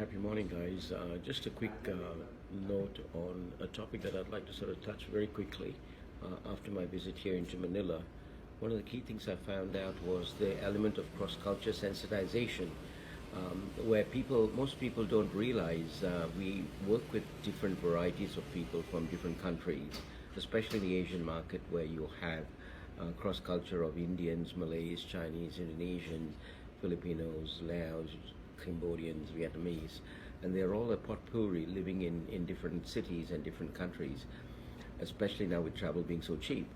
Happy morning, guys. Just a quick note on a topic that I'd like to sort of touch very quickly after my visit here into Manila. One of the key things I found out was the element of cross-culture sensitization, where most people don't realize we work with different varieties of people from different countries, especially in the Asian market, where you have cross-culture of Indians, Malays, Chinese, Indonesian, Filipinos, Laos, Cambodians, Vietnamese, and they're all a potpourri living in different cities and different countries, especially now with travel being so cheap.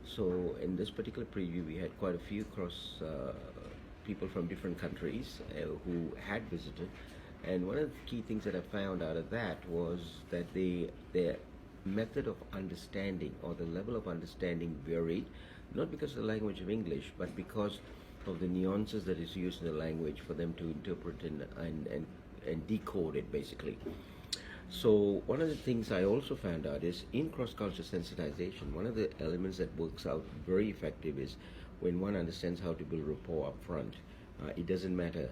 So in this particular preview, we had quite a few cross people from different countries who had visited, and one of the key things that I found out of that was that their method of understanding or the level of understanding varied, not because of the language of English, but because of the nuances that is used in the language for them to interpret and decode it, basically. So one of the things I also found out is in cross-cultural sensitization, one of the elements that works out very effective is when one understands how to build rapport up front. It doesn't matter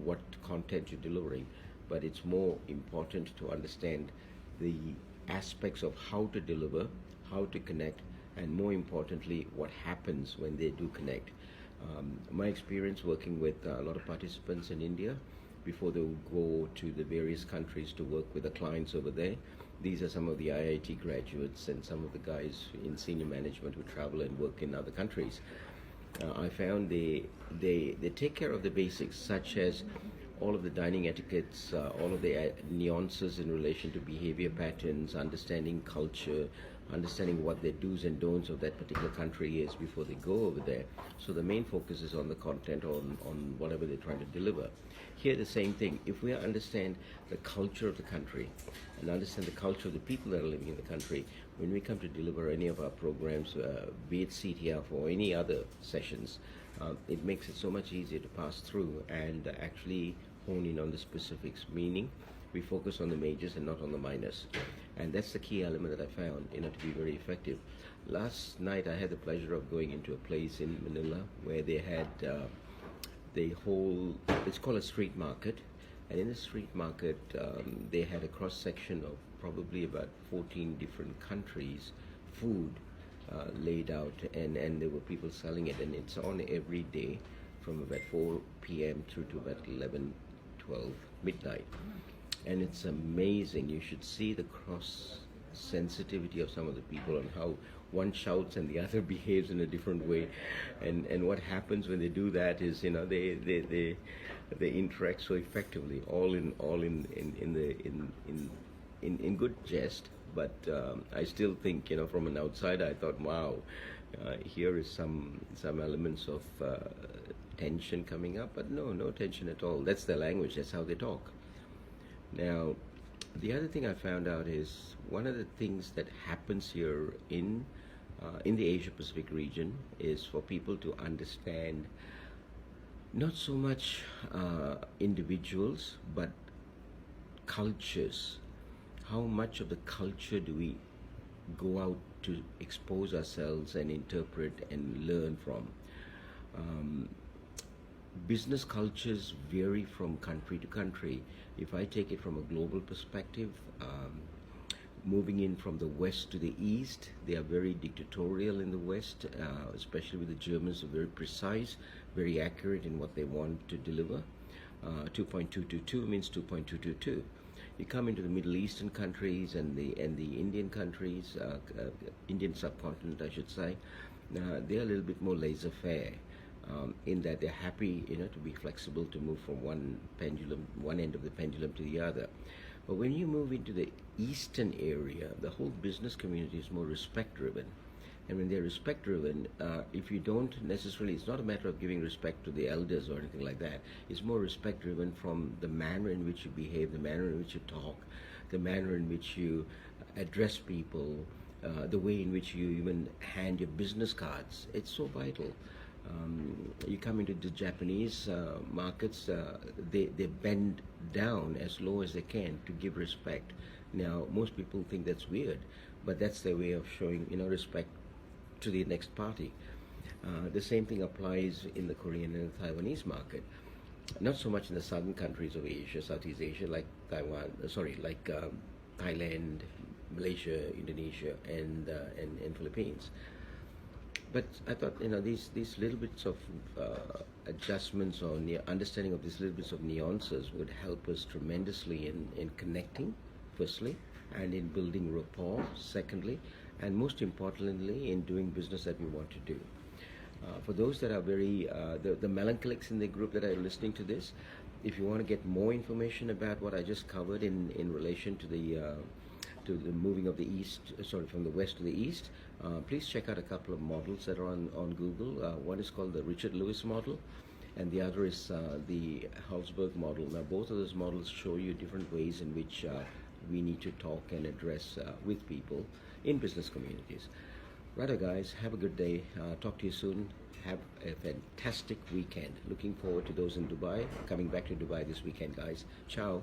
what content you're delivering, but it's more important to understand the aspects of how to deliver, how to connect, and more importantly, what happens when they do connect. My experience working with a lot of participants in India before they would go to the various countries to work with the clients over there. These are some of the IIT graduates and some of the guys in senior management who travel and work in other countries. I found they take care of the basics, such as all of the dining etiquettes, all of the nuances in relation to behavior patterns, understanding culture, understanding what their do's and don'ts of that particular country is before they go over there. So the main focus is on the content, on whatever they're trying to deliver. Here the same thing. If we understand the culture of the country and understand the culture of the people that are living in the country, when we come to deliver any of our programs, be it CTF or any other sessions, it makes it so much easier to pass through and actually hone in on the specifics, meaning we focus on the majors and not on the minors. And that's the key element that I found to be very effective. Last night I had the pleasure of going into a place in Manila where they had it's called a street market. And in the street market, they had a cross section of probably about 14 different countries, food laid out, and there were people selling it, and it's on every day from about 4 p.m. through to about 11, 12 midnight. And it's amazing. You should see the cross sensitivity of some of the people on how one shouts and the other behaves in a different way, and what happens when they do that is they interact so effectively, all in good jest. But I still think, from an outsider, I thought, wow, here is some elements of tension coming up, but no tension at all. That's their language. That's how they talk. Now, the other thing I found out is one of the things that happens here in the Asia Pacific region is for people to understand not so much individuals, but cultures. How much of the culture do we go out to expose ourselves and interpret and learn from? Business cultures vary from country to country. If I take it from a global perspective, moving in from the west to the east, they are very dictatorial in the west, especially with the Germans are very precise, very accurate in what they want to deliver. 2.222 means 2.222. You come into the Middle Eastern countries and the Indian countries, Indian subcontinent, I should say. They're a little bit more laissez-faire. In that they're happy, to be flexible, to move from one end of the pendulum to the other. But when you move into the eastern area, the whole business community is more respect-driven. And when they're respect-driven, if you don't necessarily, it's not a matter of giving respect to the elders or anything like that. It's more respect-driven from the manner in which you behave, the manner in which you talk, the manner in which you address people, the way in which you even hand your business cards. It's so vital. You come into the Japanese markets, they bend down as low as they can to give respect. Now, most people think that's weird, but that's their way of showing, respect to the next party. The same thing applies in the Korean and Taiwanese market. not so much in the southern countries of Asia, Southeast Asia, like Taiwan, like Thailand, Malaysia, Indonesia, and Philippines. But I thought, these little bits of adjustments or understanding of these little bits of nuances would help us tremendously in connecting, firstly, and in building rapport, secondly, and most importantly, in doing business that we want to do. For those that are the melancholics in the group that are listening to this, if you want to get more information about what I just covered in relation to the moving of the from the west to the east, please check out a couple of models that are on Google. One is called the Richard Lewis model, and the other is the Halsberg model. Now, both of those models show you different ways in which we need to talk and address with people in business communities. Righto, guys, have a good day. Talk to you soon. Have a fantastic weekend. Looking forward to those in Dubai, coming back to Dubai this weekend, guys. Ciao.